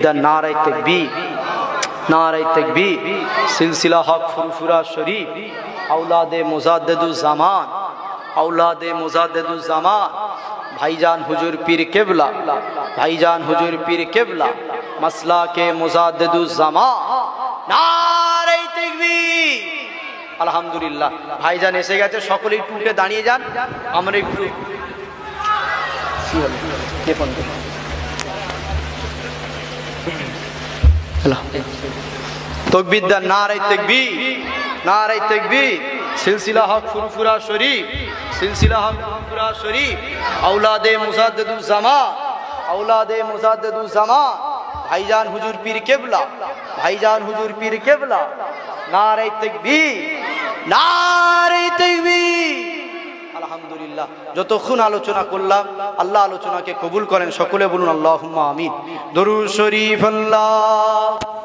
नारे तकबीर, नारे तकबीर, सिलसिला हक फुरफुरा शरीफ, औलादे मुजाद्दिदुज़्ज़मान, औलादे मुजाद्दिदुज़्ज़मान, भाईजान हुजूर पीर किबला, भाईजान हुजूर पीर किबला, मसला के मुजाद्दिदुज़्ज़मान, नारे तकबीर। अल्हम्दुलिल्लाह भाईजान एसे गेছে সকলেই একটু উঠে দাঁড়িয়ে যান আমরা একটু কি হলো কে ফোন করে तकबीर दा नारे तकबीर, नारे तकबीर, सिलसिला हक फुरफुरा शरीफ, सिलसिला हक फुरफुरा शरीफ, औलादे मुजाद्दिदुज़्ज़मान, औलादे मुजाद्दिदुज़्ज़मान, भाईजान हुजूर पीर किबला, भाईजान हुजूर पीर किबला, नारे तकबीर, नारे तकबीर। আলহামদুলিল্লাহ যতক্ষণ আলোচনা করলাম আল্লাহ আলোচনাকে কবুল করেন, সকলে বলুন আল্লাহুম্মা আমিন। দরুদ শরীফ। আল্লাহ